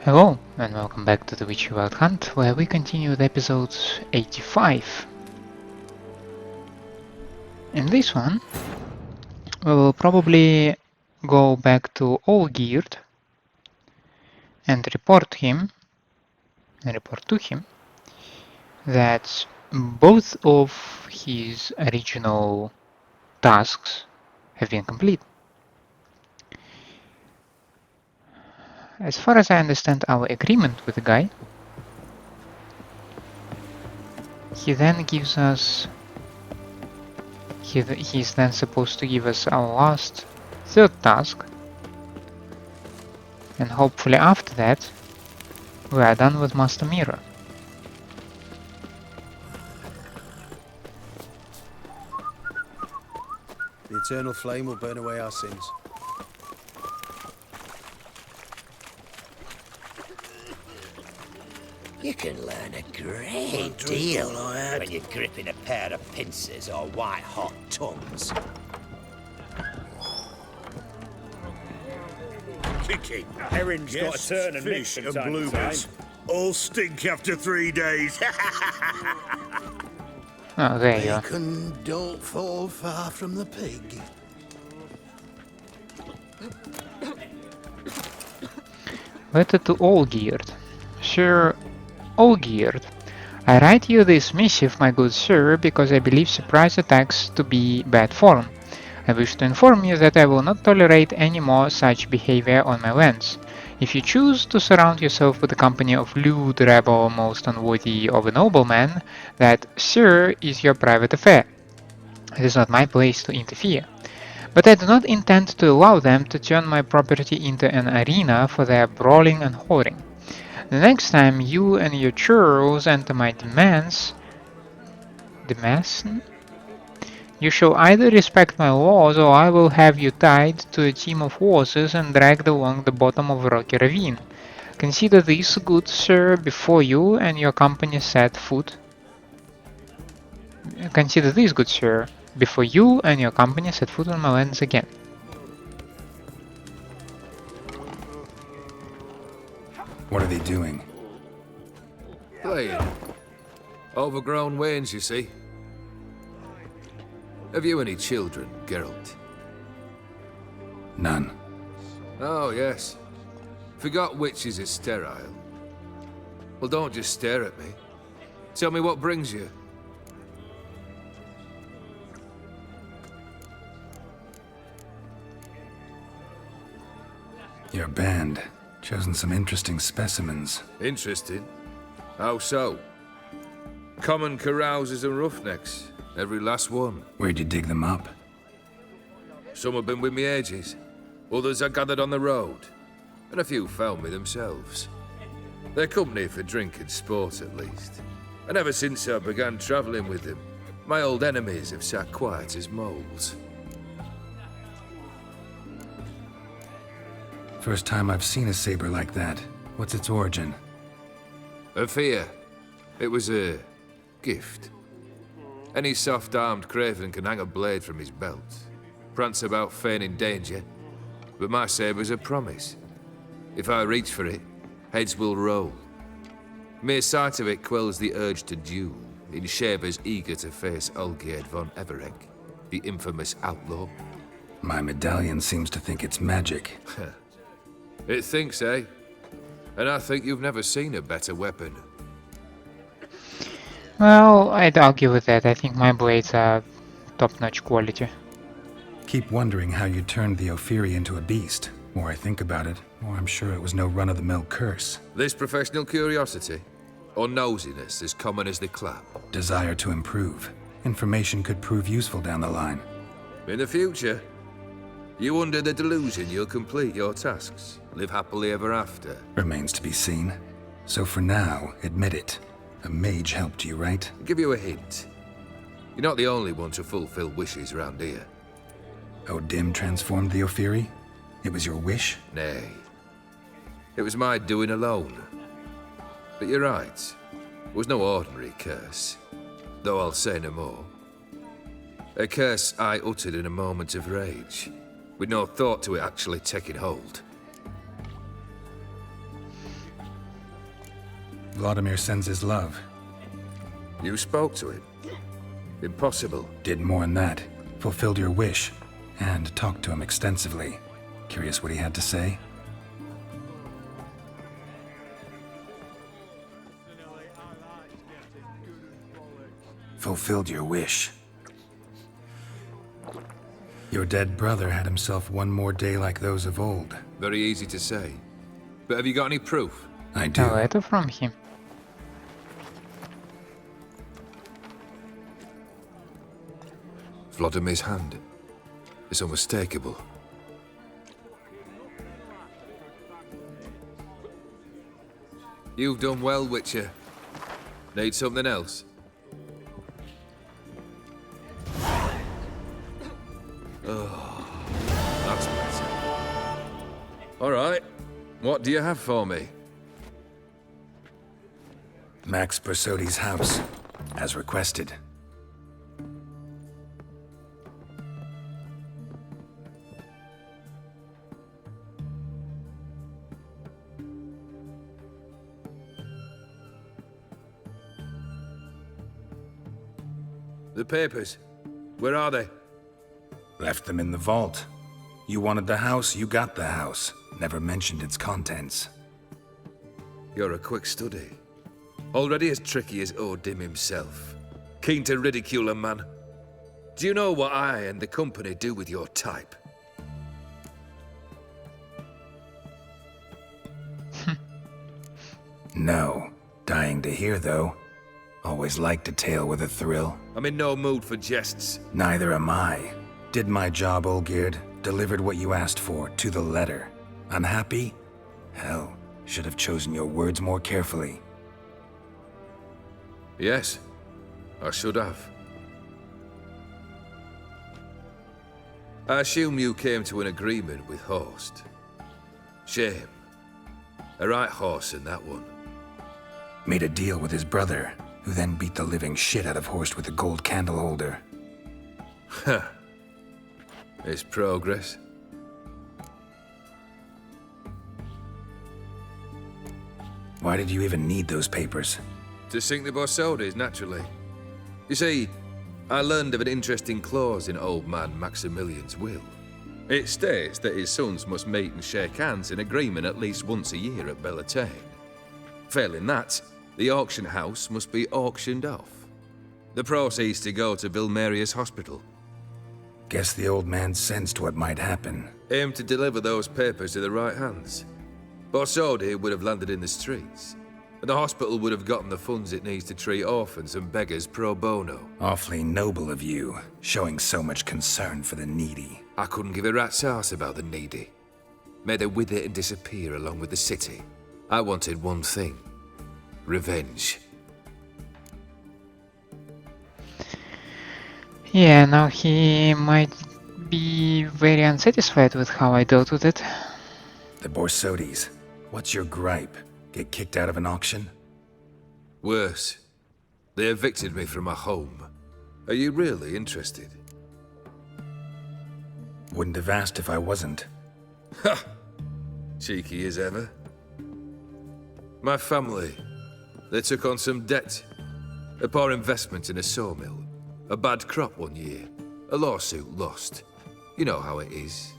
Hello, and welcome back to the Witchy Wild Hunt, where we continue with episode 85. In this one, we will probably go back to Olgierd and report to him that both of his original tasks have been complete. As far as I understand our agreement with the guy, he then gives us he's then supposed to give us our last third task, and hopefully after that we are done with Master Mirror. The eternal flame will burn away our sins. You can learn a great deal when you're gripping a pair of pincers or white-hot tongues. Kiki. Herring's got to turn and mix fish from and time to bloomers. All stink after 3 days. Oh, there you are. Bacon don't fall far from the pig. Letter to Olgierd. Sir Olgierd, I write you this missive, my good sir, because I believe surprise attacks to be bad form. I wish to inform you that I will not tolerate any more such behavior on my lands. If you choose to surround yourself with the company of lewd rebel most unworthy of a nobleman, that, sir, is your private affair. It is not my place to interfere. But I do not intend to allow them to turn my property into an arena for their brawling and whoring. The next time you and your churls enter my demands, you shall either respect my laws or I will have you tied to a team of horses and dragged along the bottom of a rocky ravine. Consider this, good sir, before you and your company set foot. Consider this, good sir, before you and your company set foot on my lands again. What are they doing? Playing. Overgrown wains, you see. Have you any children, Geralt? None. Oh, yes. Forgot witches are sterile. Well, don't just stare at me. Tell me what brings you. Your band. Chosen some interesting specimens. Interesting. How so? Common carousers and roughnecks. Every last one. Where'd you dig them up? Some have been with me ages. Others I gathered on the road. And a few found me themselves. They're company for drink and sport, at least. And ever since I began travelling with them, my old enemies have sat quiet as moles. First time I've seen a saber like that. What's its origin? A fear. It was a gift. Any soft-armed craven can hang a blade from his belt, prance about feigning danger, but my saber's a promise. If I reach for it, heads will roll. Mere sight of it quells the urge to duel in shavers eager to face Olgierd von Everec, the infamous outlaw. My medallion seems to think it's magic. It thinks, eh? And I think you've never seen a better weapon. Well, I'd argue with that. I think my blades are top-notch quality. Keep wondering how you turned the Ophiri into a beast. More I think about it, more I'm sure it was no run-of-the-mill curse. This professional curiosity, or nosiness as common as the clap. Desire to improve. Information could prove useful down the line. In the future, you under the delusion you'll complete your tasks, live happily ever after. Remains to be seen. So for now, admit it. A mage helped you, right? I'll give you a hint. You're not the only one to fulfill wishes round here. Odim transformed the Ophiri? It was your wish? Nay. It was my doing alone. But you're right. It was no ordinary curse. Though I'll say no more. A curse I uttered in a moment of rage, with no thought to it actually taking hold. Vladimir sends his love. You spoke to him? Impossible. Did more than that. Fulfilled your wish. And talked to him extensively. Curious what he had to say? Fulfilled your wish. Your dead brother had himself one more day like those of old. Very easy to say. But have you got any proof? I do. A letter from him. Vladimir's hand. It's unmistakable. You've done well, Witcher. Need something else? Oh, that's better. All right. What do you have for me? Max Bersodi's house, as requested. The papers. Where are they? Left them in the vault. You wanted the house, you got the house. Never mentioned its contents. You're a quick study. Already as tricky as Odin himself. Keen to ridicule a man. Do you know what I and the company do with your type? No. Dying to hear, though. Always liked a tale with a thrill. I'm in no mood for jests. Neither am I. Did my job, Olgierd. Delivered what you asked for, to the letter. Unhappy? Hell, should have chosen your words more carefully. Yes, I should have. I assume you came to an agreement with Horst. Shame. A right horse in that one. Made a deal with his brother, who then beat the living shit out of Horst with a gold candle holder. Huh. It's progress. Why did you even need those papers? To sink the Borsodis, naturally. You see, I learned of an interesting clause in old man Maximilian's will. It states that his sons must meet and shake hands in agreement at least once a year at Bellatane. Failing that, the auction house must be auctioned off. The proceeds to go to Vilmeria's hospital. Guess the old man sensed what might happen. Aim to deliver those papers to the right hands. Borsodi would have landed in the streets, and the hospital would have gotten the funds it needs to treat orphans and beggars pro bono. Awfully noble of you, showing so much concern for the needy. I couldn't give a rat's ass about the needy. May they wither and disappear along with the city. I wanted one thing. Revenge. Yeah, now he might be very unsatisfied with how I dealt with it. The Borsodis. What's your gripe? Get kicked out of an auction? Worse. They evicted me from my home. Are you really interested? Wouldn't have asked if I wasn't. Ha! Cheeky as ever. My family, they took on some debt. A poor investment in a sawmill. A bad crop one year. A lawsuit lost. You know how it is.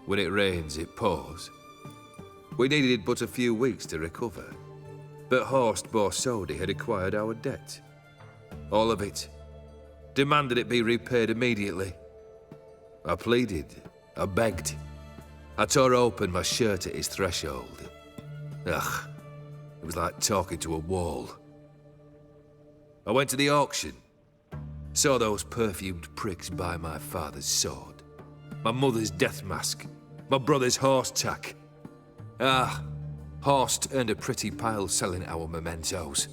When it rains, it pours. We needed but a few weeks to recover. But Horst Borsodi had acquired our debt. All of it. Demanded it be repaid immediately. I pleaded. I begged. I tore open my shirt at his threshold. Ugh. It was like talking to a wall. I went to the auction. Saw those perfumed pricks buy my father's sword. My mother's death mask. My brother's horse tack. Ah, Horst earned a pretty pile selling our mementos.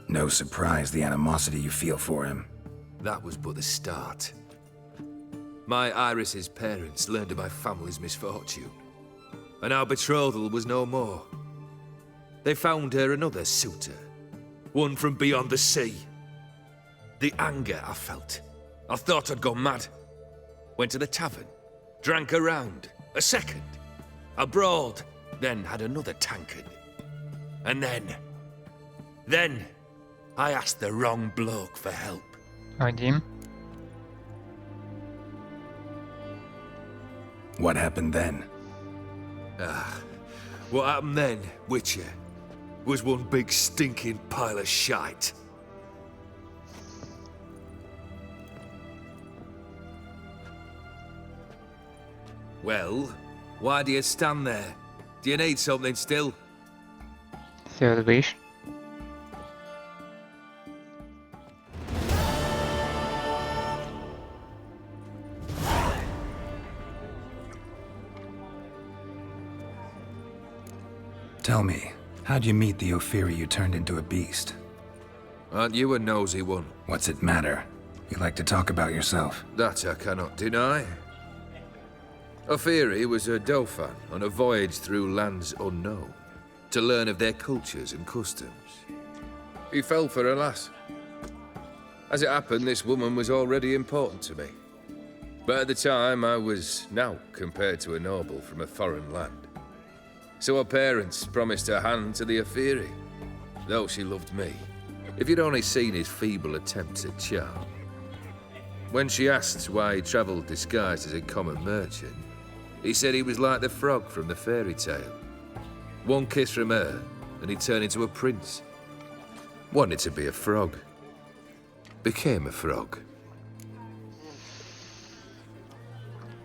No surprise the animosity you feel for him. That was but the start. My Iris's parents learned of my family's misfortune, and our betrothal was no more. They found her another suitor, one from beyond the sea. The anger I felt, I thought I'd gone mad. Went to the tavern, drank a round, a second, a brawled, then had another tankard. And then, Then, I asked the wrong bloke for help. Один. What happened then? What happened then, Witcher, was one big stinking pile of shite. Well, why do you stand there? Do you need something still? Third wish. Tell me, how'd you meet the Ophiri you turned into a beast? Aren't you a nosy one? What's it matter? You like to talk about yourself. That I cannot deny. Ophiri was a Dauphin on a voyage through lands unknown, to learn of their cultures and customs. He fell for a lass. As it happened, this woman was already important to me. But at the time, I was now compared to a noble from a foreign land. So her parents promised her hand to the Ophiri, though she loved me. If you'd only seen his feeble attempts at charm. When she asked why he travelled disguised as a common merchant, he said he was like the frog from the fairy tale. One kiss from her, and he turned into a prince. Wanted to be a frog. Became a frog.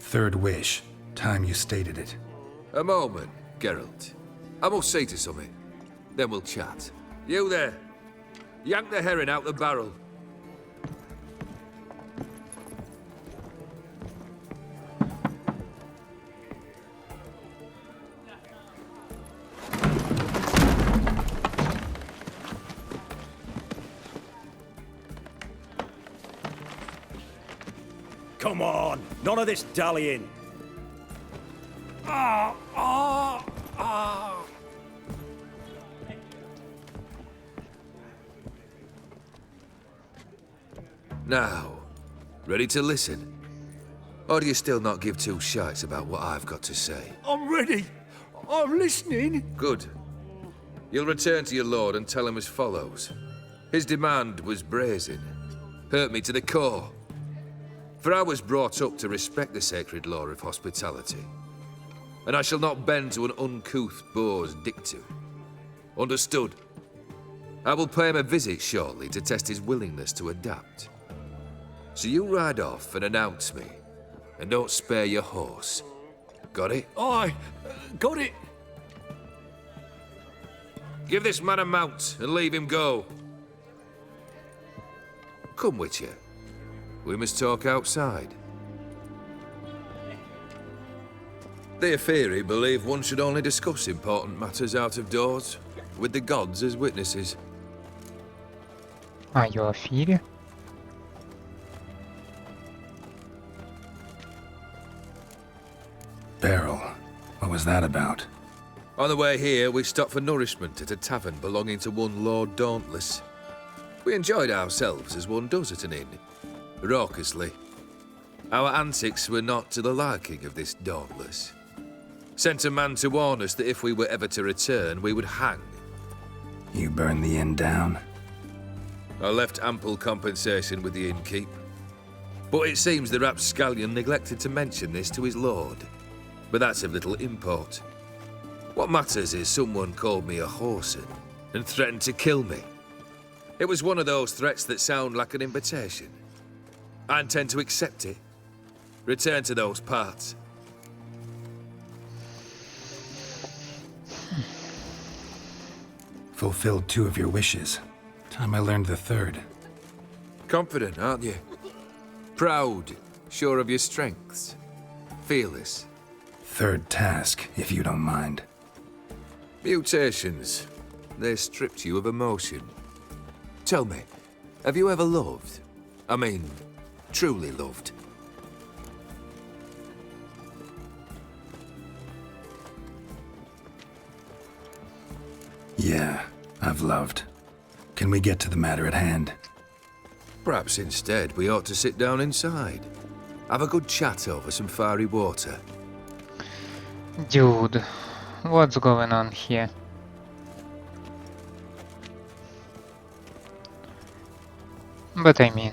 Third wish. Time you stated it. A moment, Geralt. I must say to something. Then we'll chat. You there. Yank the herring out the barrel. Come on, none of this dallying. Now, ready to listen? Or do you still not give two shites about what I've got to say? I'm ready. I'm listening. Good. You'll return to your lord and tell him as follows. His demand was brazen. Hurt me to the core. For I was brought up to respect the sacred law of hospitality. And I shall not bend to an uncouth boor's dictum. Understood? I will pay him a visit shortly to test his willingness to adapt. So you ride off and announce me. And don't spare your horse. Got it? Aye, got it. Give this man a mount and leave him go. Come, Witcher. We must talk outside. The Ophiri believe one should only discuss important matters out of doors, with the gods as witnesses. Are you a Ophiri? Barrel. What was that about? On the way here, we stopped for nourishment at a tavern belonging to one Lord Dauntless. We enjoyed ourselves as one does at an inn, raucously. Our antics were not to the liking of this Dauntless. Sent a man to warn us that if we were ever to return, we would hang. You burned the inn down? I left ample compensation with the innkeep. But it seems the rapscallion neglected to mention this to his lord. But that's of little import. What matters is someone called me a whoreson and threatened to kill me. It was one of those threats that sound like an invitation. I intend to accept it. Return to those parts. Fulfilled 2 of your wishes. Time I learned the 3rd. Confident, aren't you? Proud, sure of your strengths. Fearless. 3rd task, if you don't mind. Mutations. They stripped you of emotion. Tell me, have you ever loved? I mean, truly loved? Yeah, I've loved. Can we get to the matter at hand? Perhaps instead we ought to sit down inside. Have a good chat over some fiery water. Dude, what's going on here? But I mean,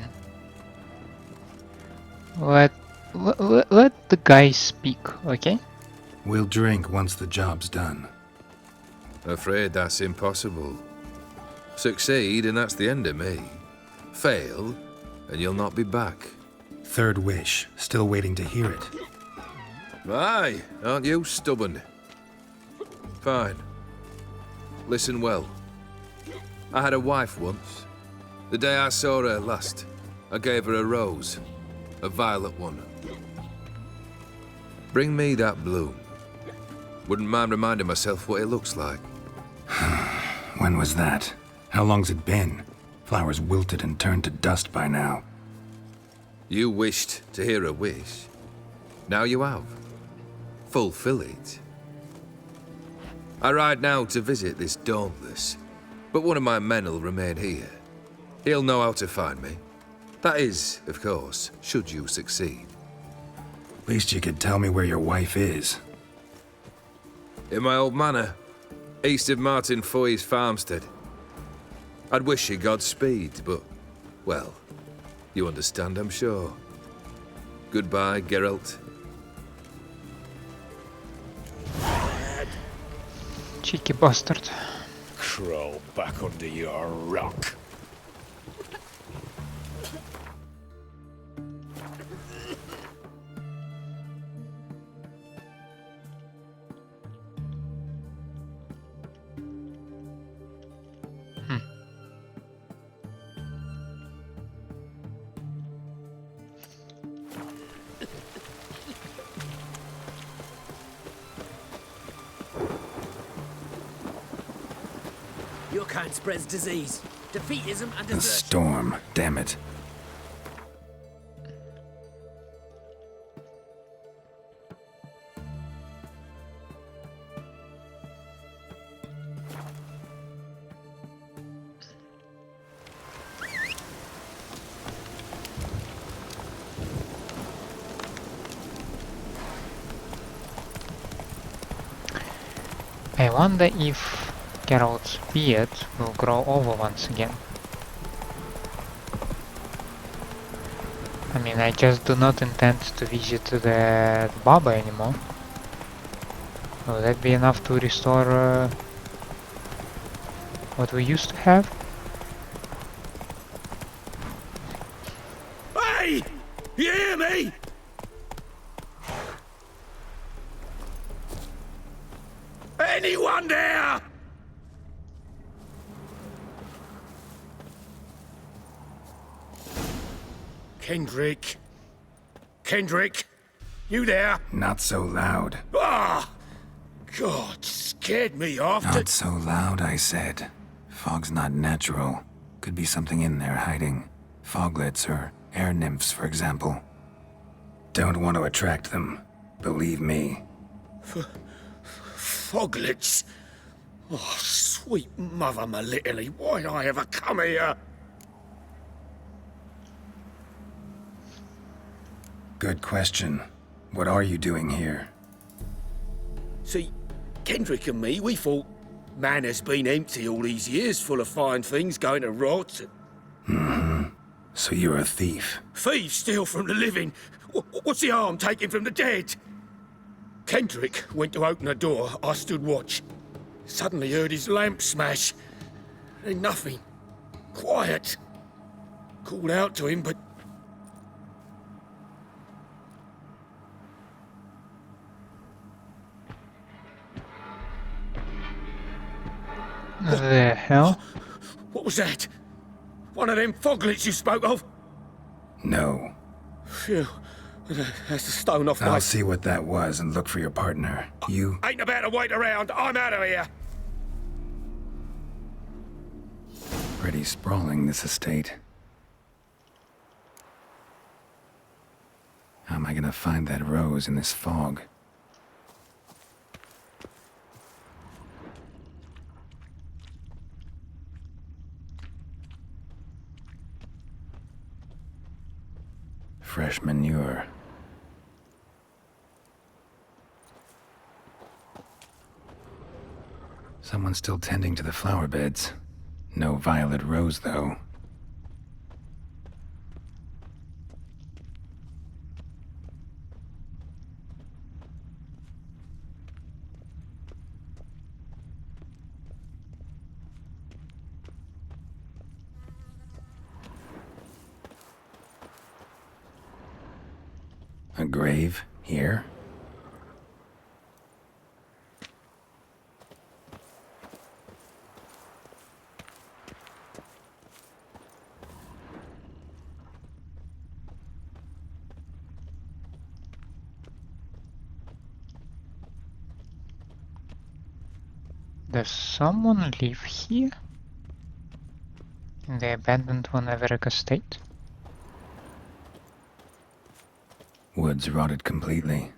let the guy speak, okay? We'll drink once the job's done. Afraid that's impossible. Succeed, and that's the end of me. Fail, and you'll not be back. Third wish. Still waiting to hear it. Aye, aren't you stubborn? Fine. Listen well. I had a wife once. The day I saw her last, I gave her a rose. A violet one. Bring me that bloom. Wouldn't mind reminding myself what it looks like. When was that? How long's it been? Flowers wilted and turned to dust by now. You wished to hear a wish. Now you have. Fulfill it. I ride now to visit this Dauntless, but one of my men will remain here. He'll know how to find me. That is, of course, should you succeed. Least you could tell me where your wife is. In my old manor, east of Martin Foy's farmstead. I'd wish you Godspeed, but, well, you understand, I'm sure. Goodbye, Geralt. Cheeky bastard. Crawl back under your rock. Your kind spreads disease, defeatism, and The desertion. storm. Damn it. I wonder if Geralt's beard will grow over once again. I mean, I just do not intend to visit the barber anymore. Will that be enough to restore what we used to have? Hey! You hear me? Anyone there? Kendrick? Kendrick? You there? Not so loud. Ah! God, scared me off. Not so loud, I said. Fog's not natural. Could be something in there hiding. Foglets or air nymphs, for example. Don't want to attract them. Believe me. Foglets. Oh, sweet mother Melitterly, why'd I ever come here? Good question. What are you doing here? See, Kendrick and me, we thought man has been empty all these years, full of fine things going to rot. So you're a thief. Thieves steal from the living. What's the harm taken from the dead? Kendrick went to open the door. I stood watch. Suddenly heard his lamp smash. Then nothing. Quiet. Called out to him, but The hell? what was that? One of them foglets you spoke of? No. Phew. That's the stone off my... I'll see what that was and look for your partner. You... Ain't about to wait around. I'm out of here. Pretty sprawling, this estate. How am I gonna find that rose in this fog? Fresh manure. Someone's still tending to the flower beds. No violet rose, though. A grave here? Does someone live here? In the abandoned one Everec estate? Woods rotted completely.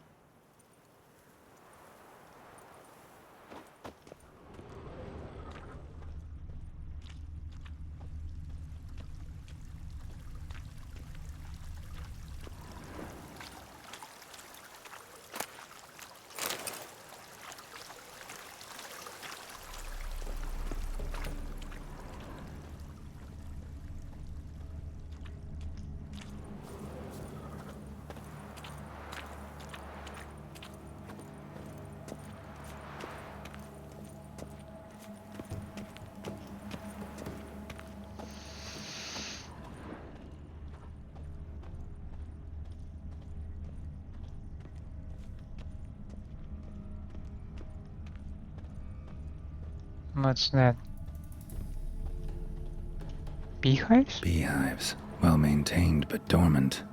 What's that? Beehives? Beehives. Well maintained, but dormant.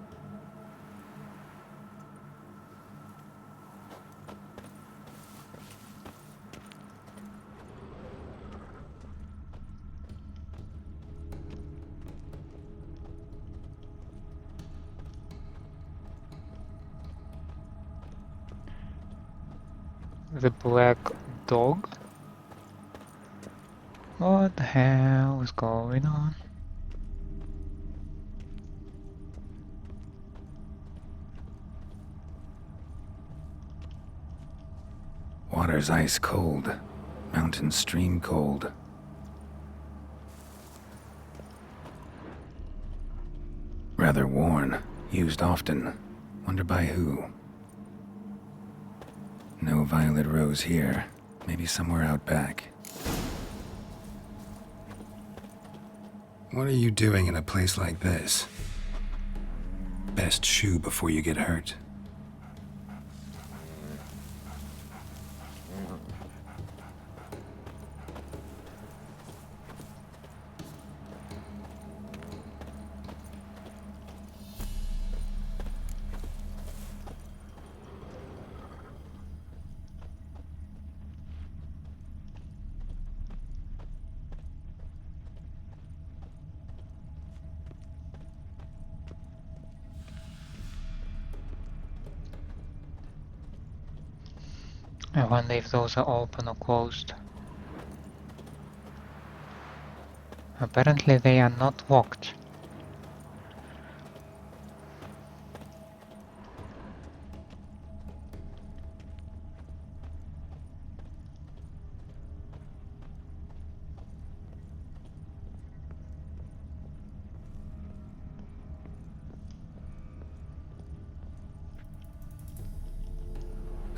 The black dog? What the hell is going on? Water's ice cold. Mountain stream cold. Rather worn. Used often. Wonder by who. No violet rose here. Maybe somewhere out back. What are you doing in a place like this? Best shoe before you get hurt. I wonder if those are open or closed. Apparently they are not locked.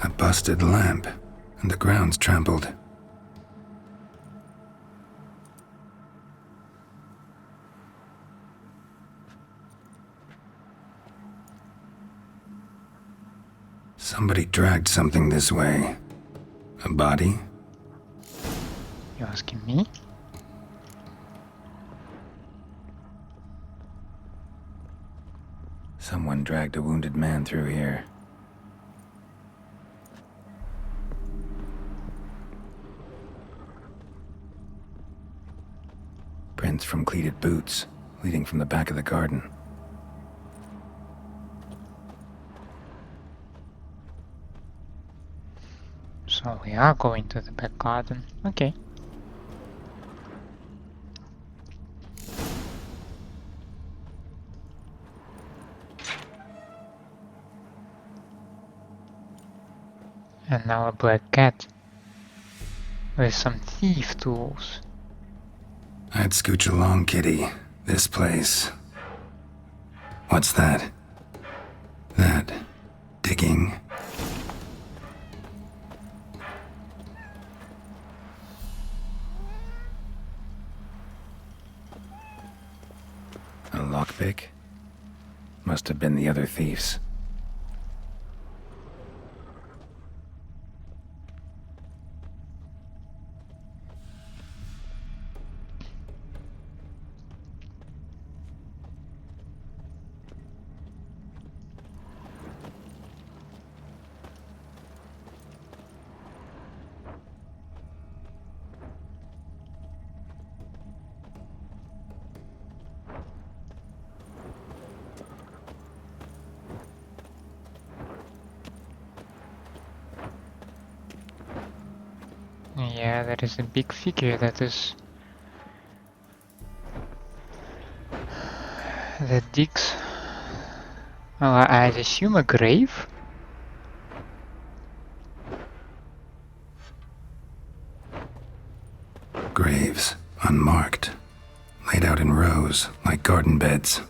A busted lamp, and the ground's trampled. Somebody dragged something this way. A body? You asking me? Someone dragged a wounded man through here. Prints from cleated boots, leading from the back of the garden. So we are going to the back garden. Okay. And now a black cat. With some thief tools. I'd scooch along, kitty. This place. What's that? That. Digging. A lockpick? Must have been the other thieves. Yeah, there is a big figure that digs. Well, I'd assume a grave. Graves, unmarked, laid out in rows like garden beds.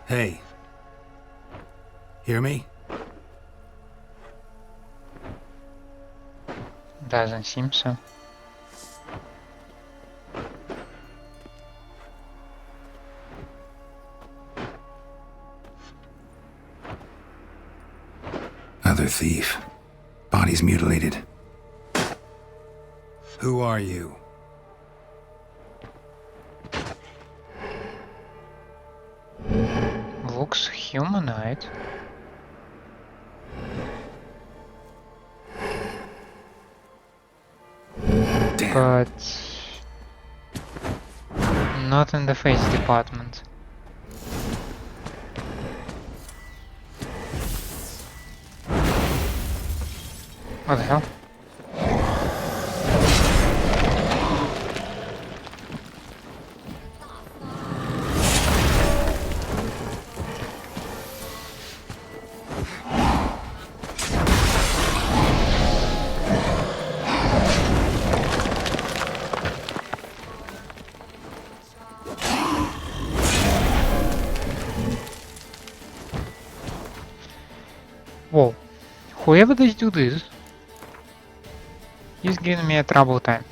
Hey. Hear me? Doesn't seem so. Other thief. Bodies mutilated. Who are you? Looks humanoid. Damn. But not in the face department. What the hell? Whoa, whoever does do this is giving me a trouble time.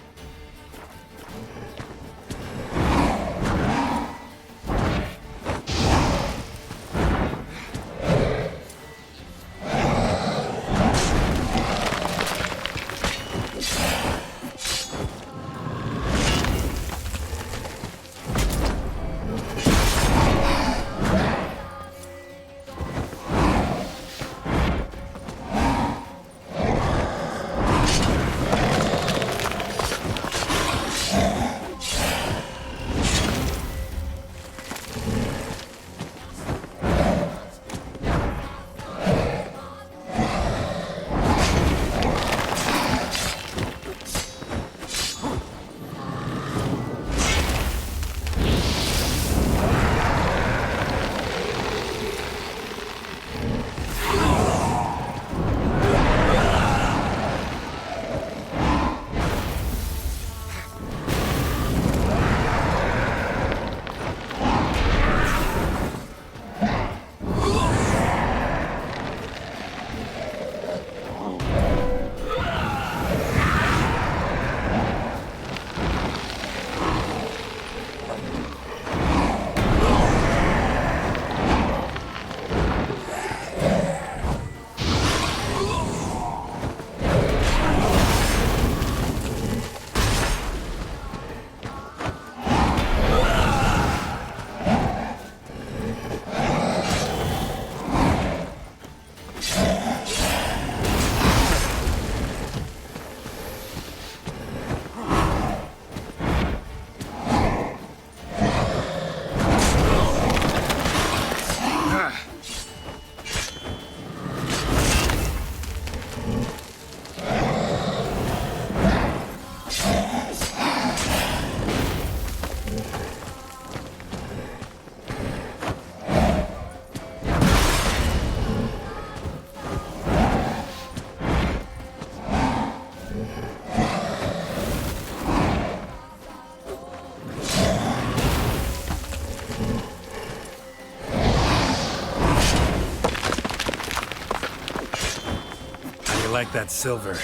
Like that silver.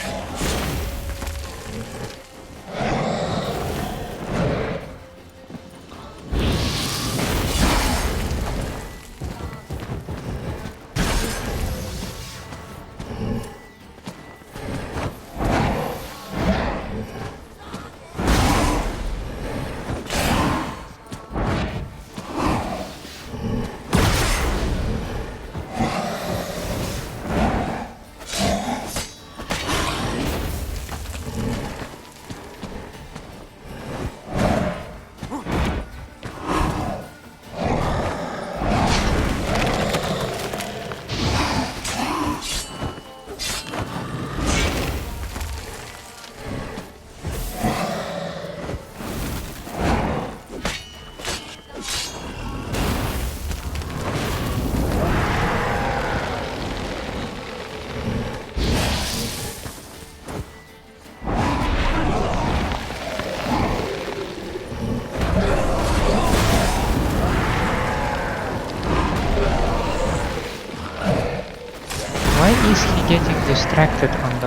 Why is he getting distracted on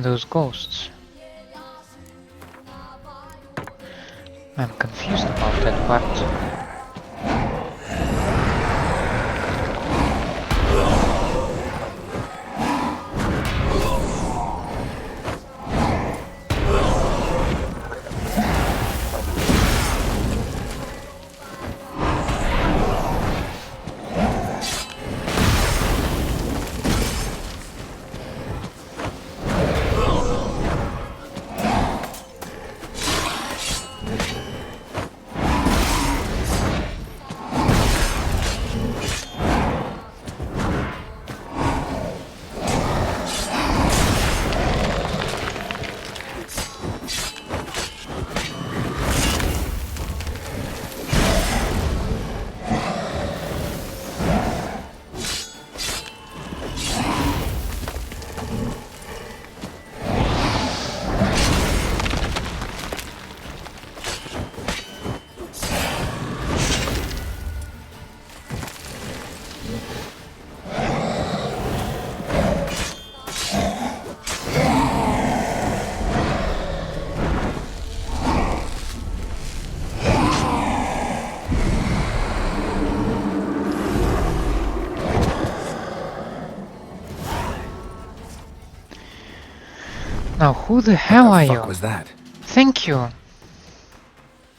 those ghosts? I'm confused about that part. Now, who the hell are What the fuck you? was that? Thank you.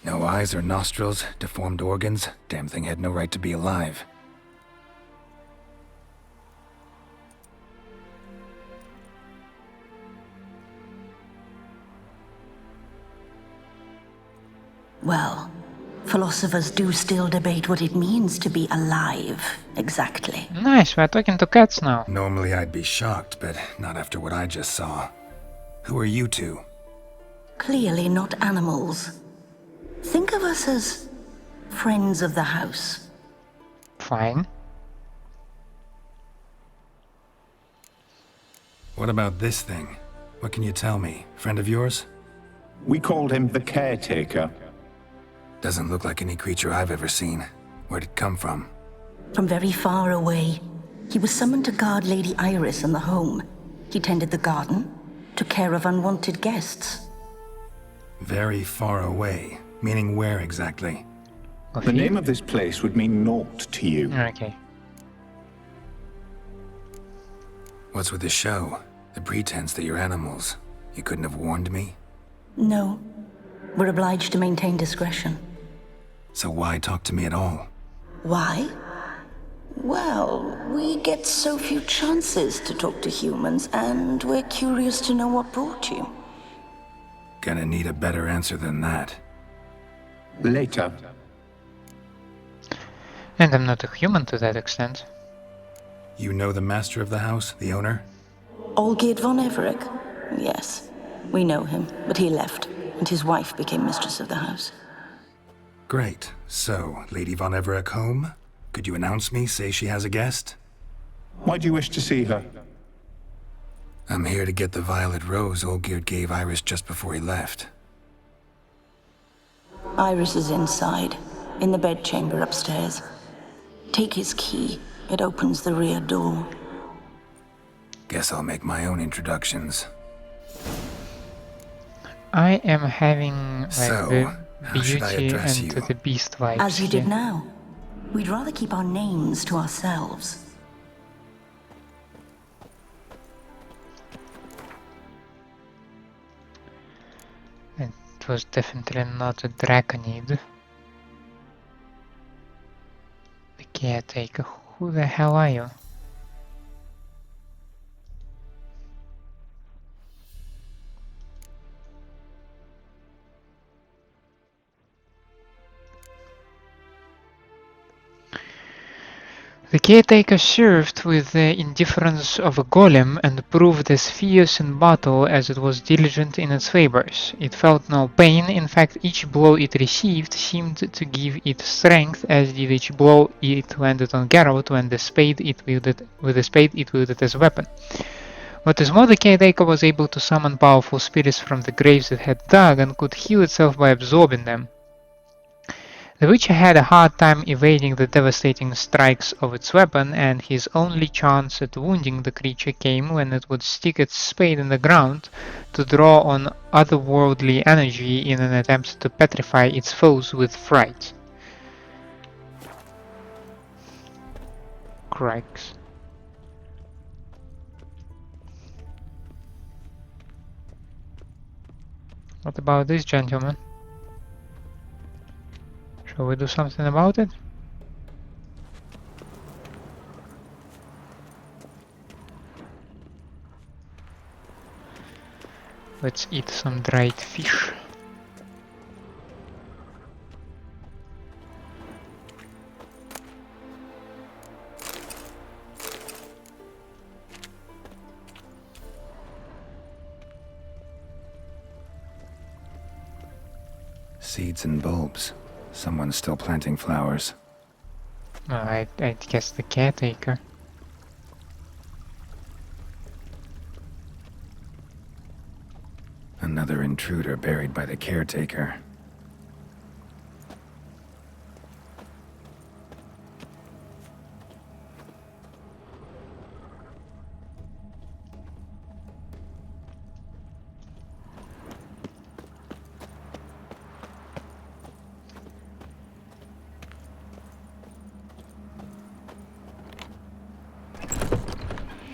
No eyes or nostrils, deformed organs. Damn thing had no right to be alive. Well, philosophers do still debate what it means to be alive, exactly. Nice, we're talking to cats now. Normally I'd be shocked, but not after what I just saw. Who are you two? Clearly not animals. Think of us as friends of the house. Fine. What about this thing? What can you tell me? Friend of yours? We called him the Caretaker. Doesn't look like any creature I've ever seen. Where'd it come from? From very far away. He was summoned to guard Lady Iris and the home. He tended the garden, took care of unwanted guests. Very far away. Meaning where exactly? The name of this place would mean naught to you. Okay. What's with the show? The pretense that you're animals. You couldn't have warned me? No. We're obliged to maintain discretion. So why talk to me at all? Why? Well, we get so few chances to talk to humans, and we're curious to know what brought you. Gonna need a better answer than that. Later. And I'm not a human to that extent. You know the master of the house, the owner? Olgierd von Everec? Yes. We know him, but he left, and his wife became mistress of the house. Great. So, Lady von Everec home? Could you announce me, say she has a guest? Why do you wish to see her? I'm here to get the violet rose Olgierd gave Iris just before he left. Iris is inside, in the bedchamber upstairs. Take his key. It opens the rear door. Guess I'll make my own introductions. I am having like So, the how should I Beauty address and you? the Beast vibes. As you here. did now. We'd rather keep our names to ourselves. It was definitely not a Draconid. The Caretaker. Who the hell are you? The Caretaker served with the indifference of a golem and proved as fierce in battle as it was diligent in its labors. It felt no pain, in fact each blow it received seemed to give it strength, as did each blow it landed on Geralt when the spade it wielded as a weapon. What is more, the Caretaker was able to summon powerful spirits from the graves it had dug and could heal itself by absorbing them. The Witcher had a hard time evading the devastating strikes of its weapon, and his only chance at wounding the creature came when it would stick its spade in the ground to draw on otherworldly energy in an attempt to petrify its foes with fright. Crikes. What about this gentleman? Shall we do something about it? Let's eat some dried fish. Seeds and bulbs. Someone's still planting flowers. I'd guess the caretaker. Another intruder buried by the caretaker.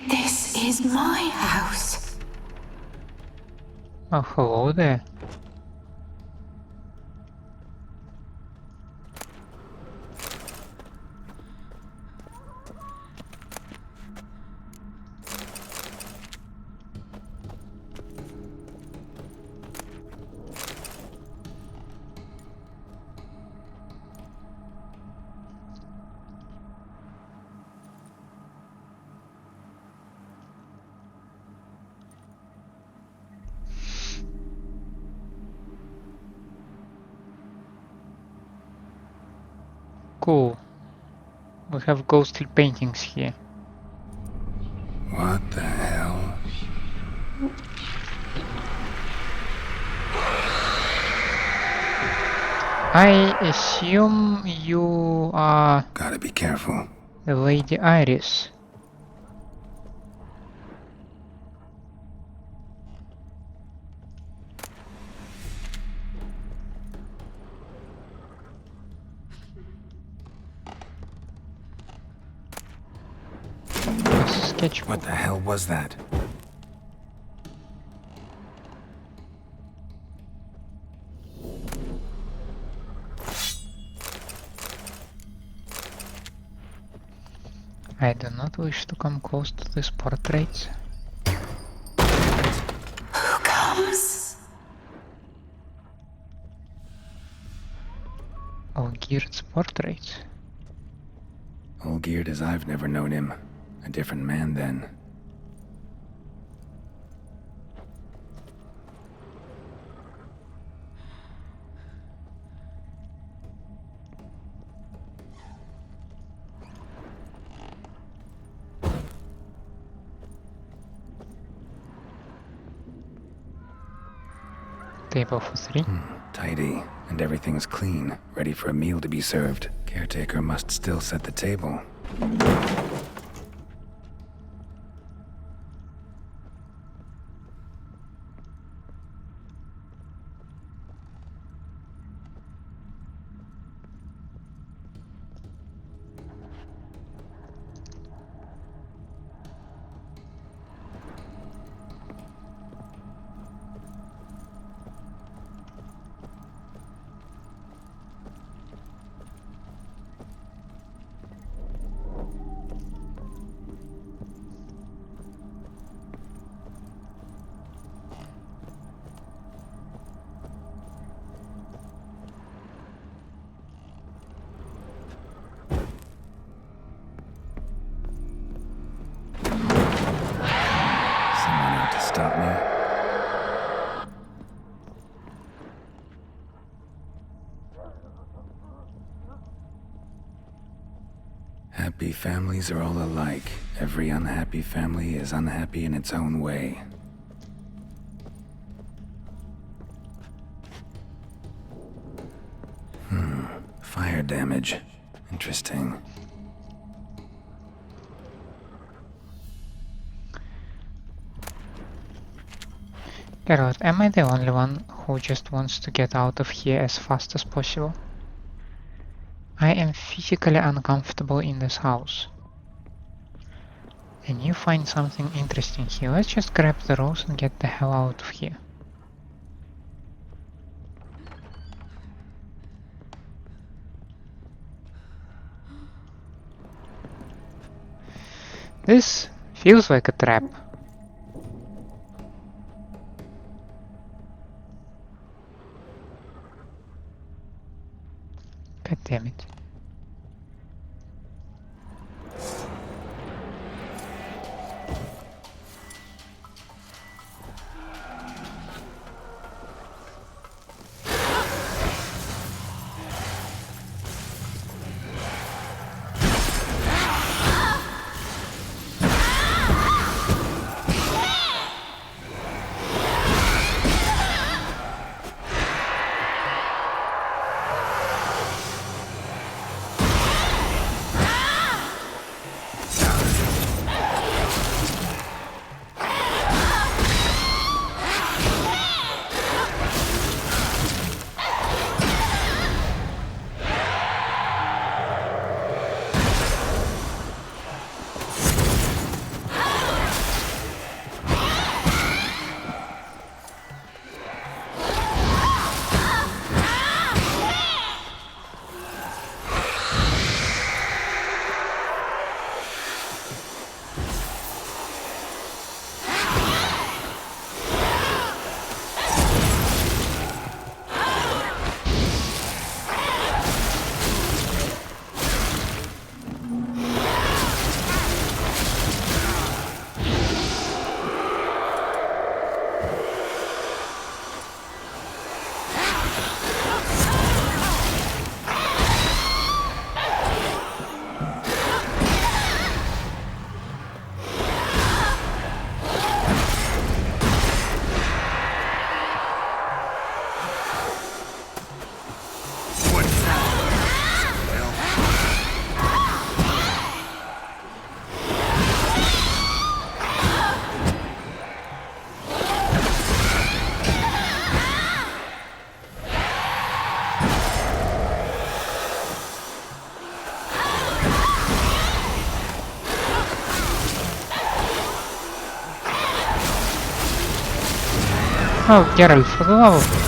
This is my house. Oh, hello there. Cool. We have ghostly paintings here. What the hell? I assume you are Gotta be careful. the Lady Iris. Sketchbook. What the hell was that? I do not wish to come close to this portrait. Who comes? Olgierd's portrait. Olgierd as I've never known him. A different man then. Table for three. Tidy, and everything's clean, ready for a meal to be served. Caretaker must still set the table. Stop me. Happy families are all alike. Every unhappy family is unhappy in its own way. damage. Interesting. Geralt, am I the only one who just wants to get out of here as fast as possible? I am physically uncomfortable in this house. And you find something interesting here. Let's just grab the rose and get the hell out of here. This feels like a trap. God damn it. Oh, Geralt, for the love of...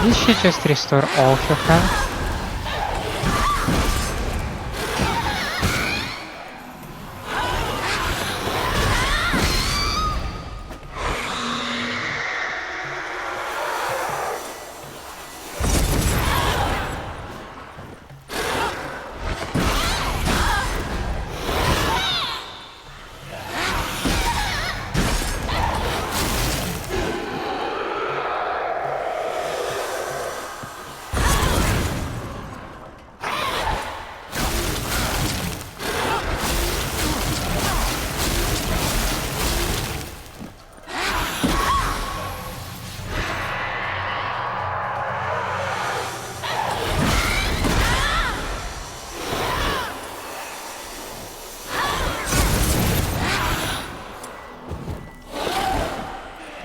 Did she just restore all of your health?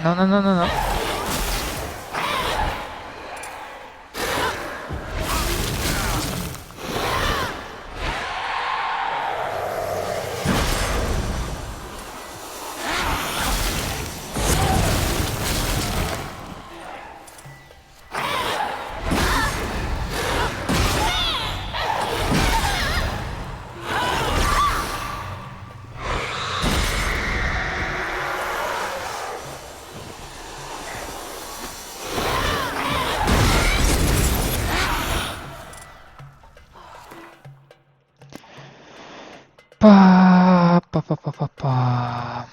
No, no, no, no, no. Pa, pa, pa, pa, pa, pa.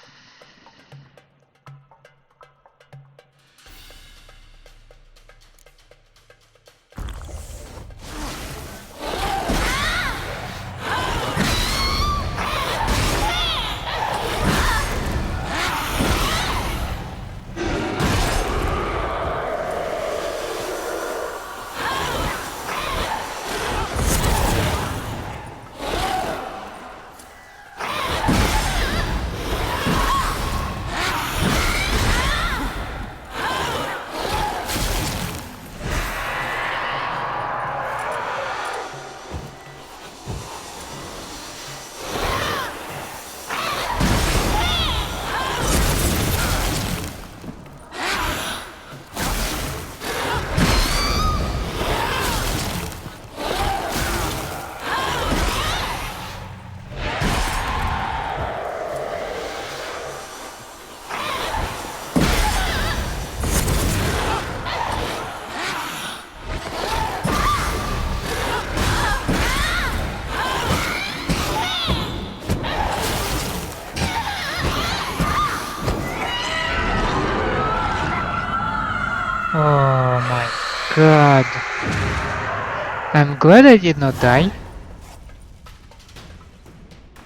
I'm glad I did not die.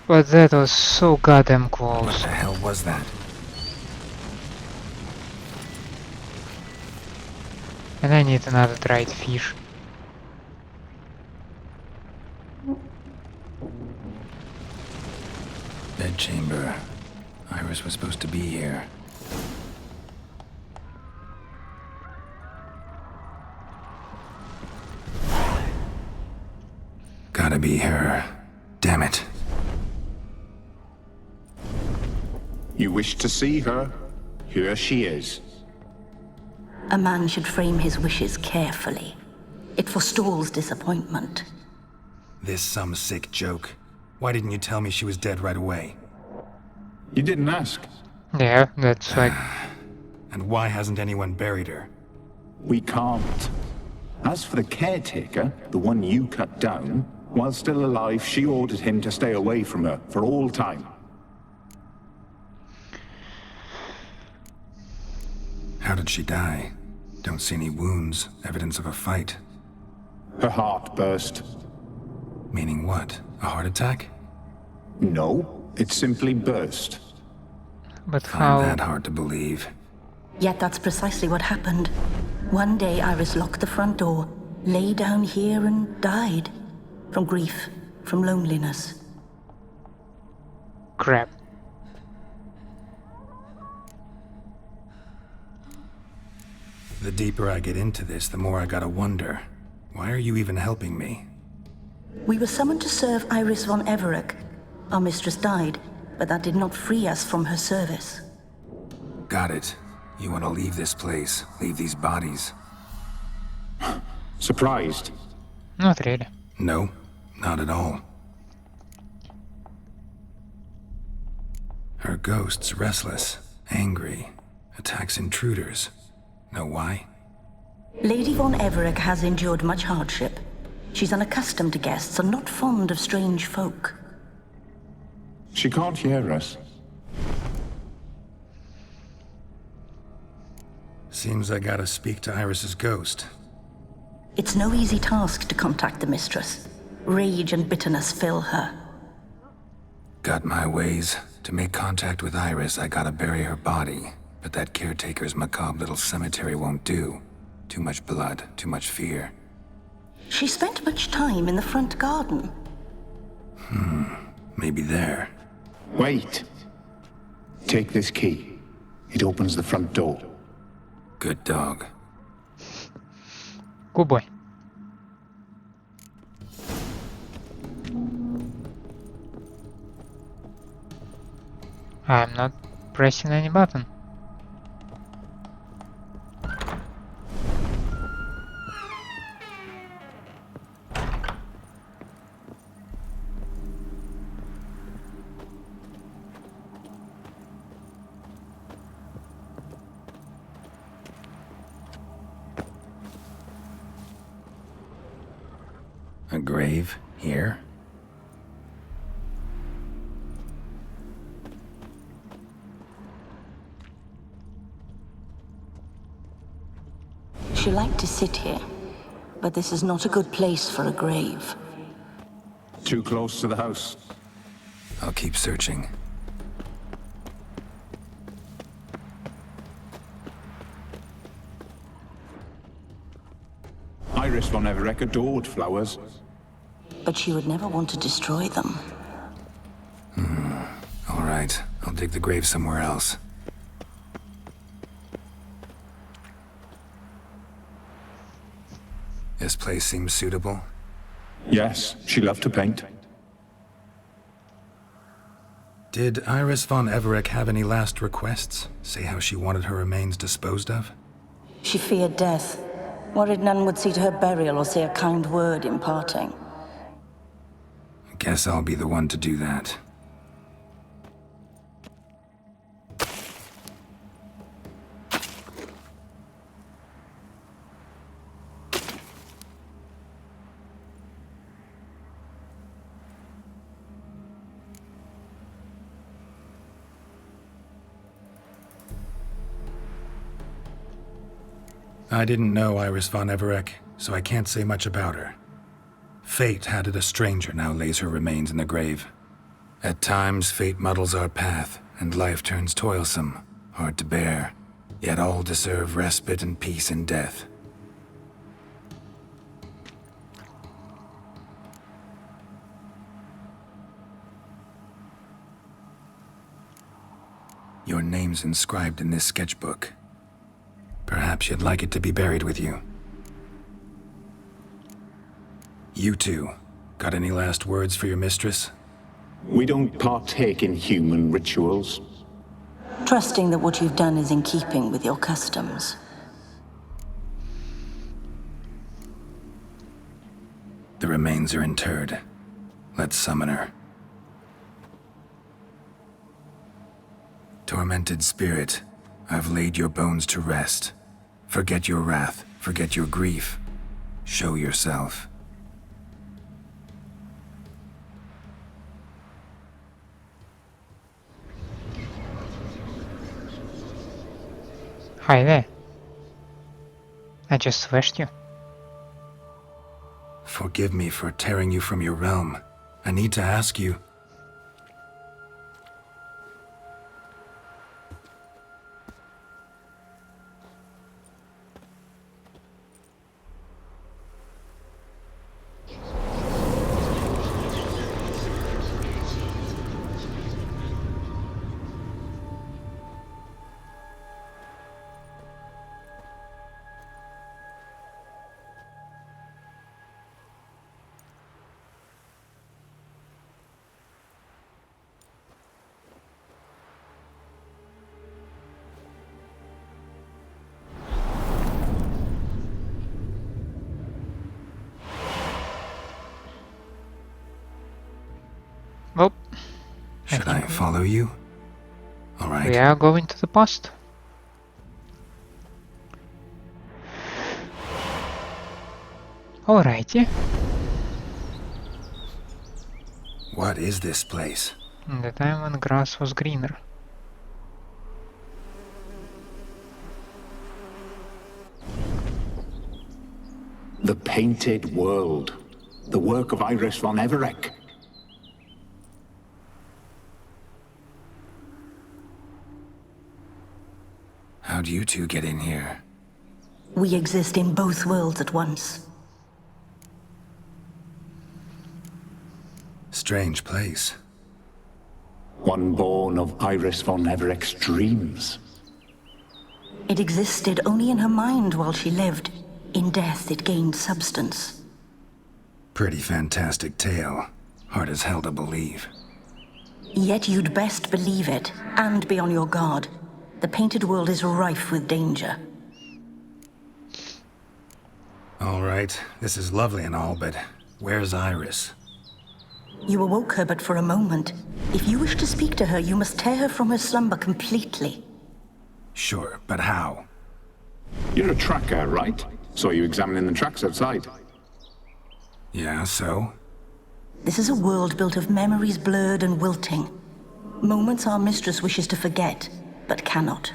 But that was so goddamn What close. the hell was that? And I need another dried fish. Bedchamber. Iris was supposed to be here. Gotta be her. Damn it. You wish to see her? Here she is. A man should frame his wishes carefully. It forestalls disappointment. This some sick joke. Why didn't you tell me she was dead right away? You didn't ask. Yeah, that's like... And why hasn't anyone buried her? We can't. As for the caretaker, the one you cut down, while still alive, she ordered him to stay away from her for all time. How did she die? Don't see any wounds, evidence of a fight. Her heart burst. Meaning what? A heart attack? No, it simply burst. But Find how... that hard to believe. Yet that's precisely what happened. One day Iris locked the front door, lay down here and died. From grief, from loneliness. Crap. The deeper I get into this, the more I gotta wonder. Why are you even helping me? We were summoned to serve Iris von Everec. Our mistress died, but that did not free us from her service. Got it. You want to leave this place, leave these bodies? Surprised? Not really. No, not at all. Her ghost's restless, angry, attacks intruders. Know why? Lady von Everec has endured much hardship. She's unaccustomed to guests and not fond of strange folk. She can't hear us. Seems I gotta speak to Iris's ghost. It's no easy task to contact the mistress. Rage and bitterness fill her. Got my ways. To make contact with Iris, I gotta bury her body. But that caretaker's macabre little cemetery won't do. Too much blood, too much fear. She spent much time in the front garden. Maybe there. Wait. Take this key. It opens the front door. Good dog. Good boy. I'm not pressing any button. A grave here? She liked to sit here, but this is not a good place for a grave. Too close to the house. I'll keep searching. Iris von Everec adored flowers. But she would never want to destroy them. All right, I'll dig the grave somewhere else. This place seems suitable. Yes, she loved to paint. Did Iris von Everec have any last requests? Say how she wanted her remains disposed of? She feared death, worried none would see to her burial or say a kind word in parting. Guess I'll be the one to do that. I didn't know Iris von Everec, so I can't say much about her. Fate had it a stranger now lays her remains in the grave. At times, fate muddles our path, and life turns toilsome, hard to bear. Yet all deserve respite and peace in death. Your name's inscribed in this sketchbook. Perhaps you'd like it to be buried with you. You two, got any last words for your mistress? We don't partake in human rituals. Trusting that what you've done is in keeping with your customs. The remains are interred. Let's summon her. Tormented spirit, I've laid your bones to rest. Forget your wrath, forget your grief. Show yourself. Hi there. I just slashed you. Forgive me for tearing you from your realm. I need to ask you. Well, Should I follow you? All right. we are going to the past. Alrighty. What is this place? In the time when grass was greener. The Painted World. The work of Iris von Everec. How'd you two get in here? We exist in both worlds at once. Strange place. One born of Iris von Everec's dreams. It existed only in her mind while she lived. In death, it gained substance. Pretty fantastic tale. Hard as hell to believe. Yet you'd best believe it, and be on your guard. The Painted World is rife with danger. All right, this is lovely and all, but where's Iris? You awoke her but for a moment. If you wish to speak to her, you must tear her from her slumber completely. Sure, but how? You're a tracker, right? Saw you examining the tracks outside. Yeah, so? This is a world built of memories blurred and wilting. Moments our mistress wishes to forget, but cannot.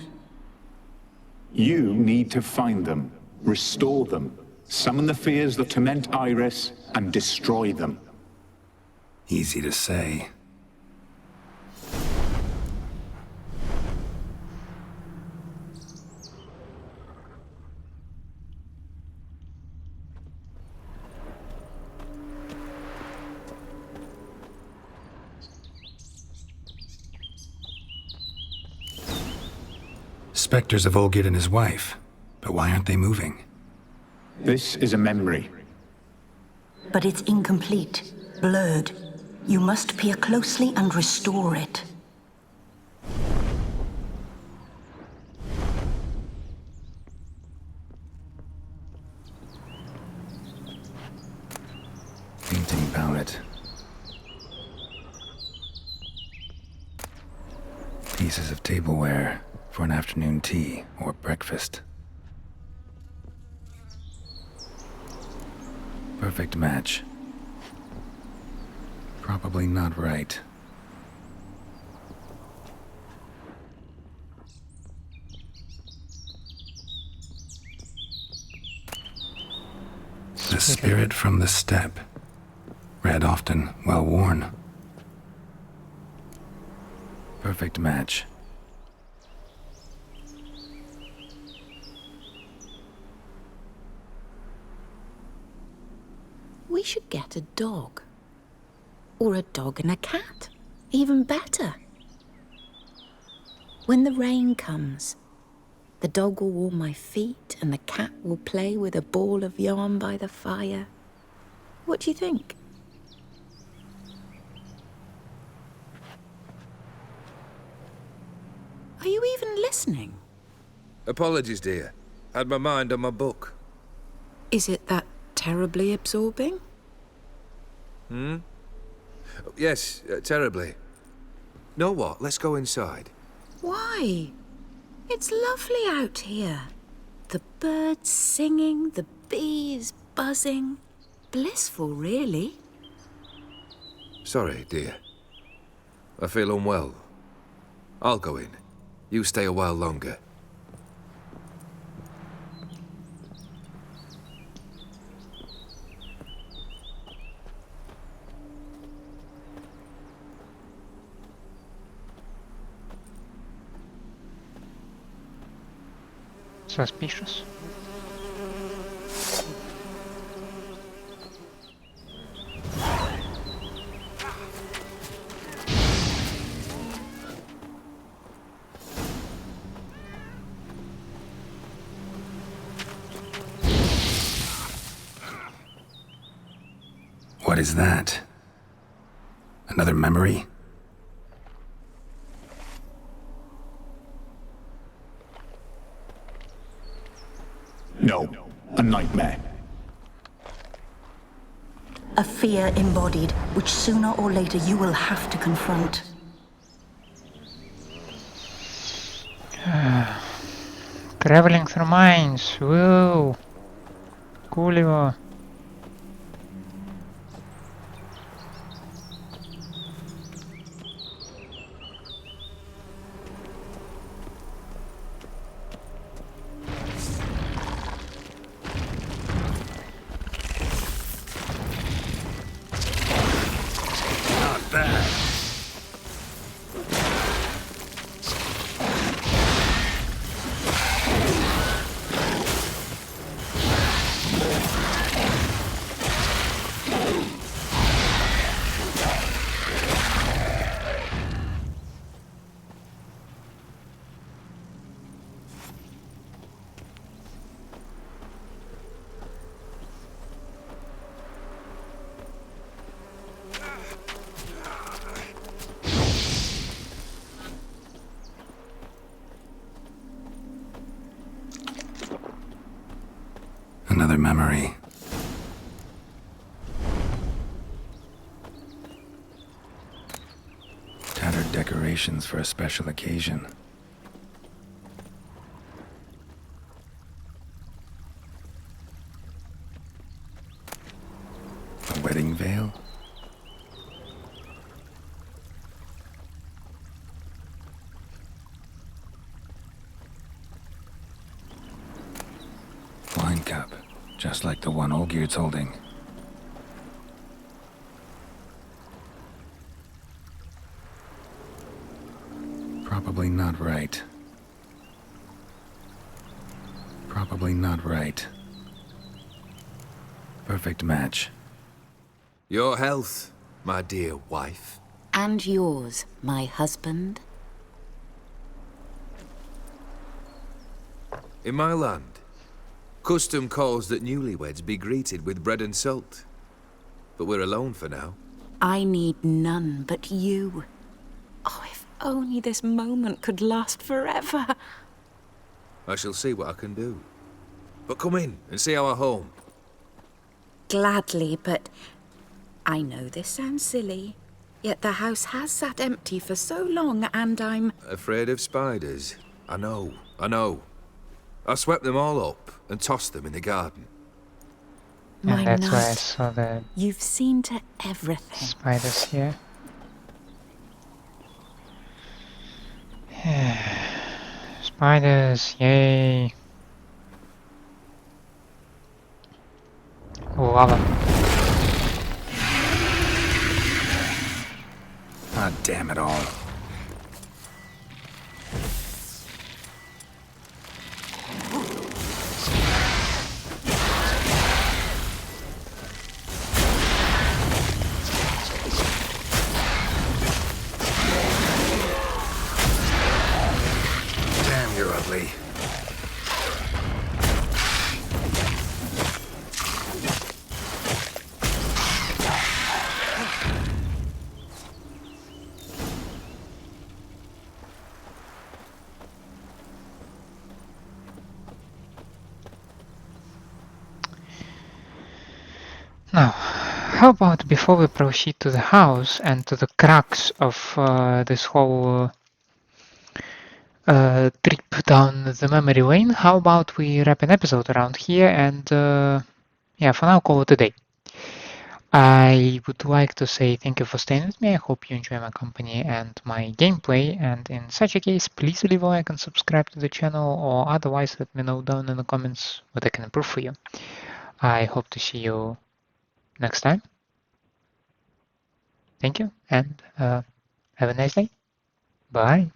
You need to find them, restore them, summon the fears that torment Iris, and destroy them. Easy to say. Spectres of Olgierd and his wife. But why aren't they moving? This is a memory. But it's incomplete, blurred. You must peer closely and restore it. Painting palette. Pieces of tableware for an afternoon tea or breakfast. Perfect match. Probably not right. The spirit from the steppe. tread often, well worn. Perfect match. We should get a dog. Or a dog and a cat. Even better. When the rain comes, the dog will warm my feet and the cat will play with a ball of yarn by the fire. What do you think? Are you even listening? Apologies, dear. Had my mind on my book. Is it that terribly absorbing? Yes, terribly. Know what? Let's go inside. Why? It's lovely out here. The birds singing, the bees buzzing. Blissful, really. Sorry, dear. I feel unwell. I'll go in. You stay a while longer. Suspicious. What is that? Another memory? No, a nightmare. A fear embodied, which sooner or later you will have to confront. Traveling through mines. Whoa. Cool. Not bad. Another memory. Tattered decorations for a special occasion. A wedding veil? Wine cup, just like the one Olgierd's holding. Probably not right. Probably not right. Perfect match. Your health, my dear wife. And yours, my husband. In my land, custom calls that newlyweds be greeted with bread and salt. But we're alone for now. I need none but you. Oh, if only this moment could last forever. I shall see what I can do. But come in and see our home. Gladly, but I know this sounds silly, yet the house has sat empty for so long and I'm... Afraid of spiders? I know. I swept them all up and tossed them in the garden. My And that's why I nut, saw the you've seen to everything. spiders here. Spiders, yay. Lava. quietly. Now, how about before we proceed to the house and to the crux of this whole trip down the memory lane, how about we wrap an episode around here and yeah, for now call it a day. I would like to say thank you for staying with me. I hope you enjoy my company and my gameplay, and in such a case, please leave a like and subscribe to the channel, or otherwise let me know down in the comments what I can improve for you. I hope to see you next time. Thank you, and have a nice day. Bye.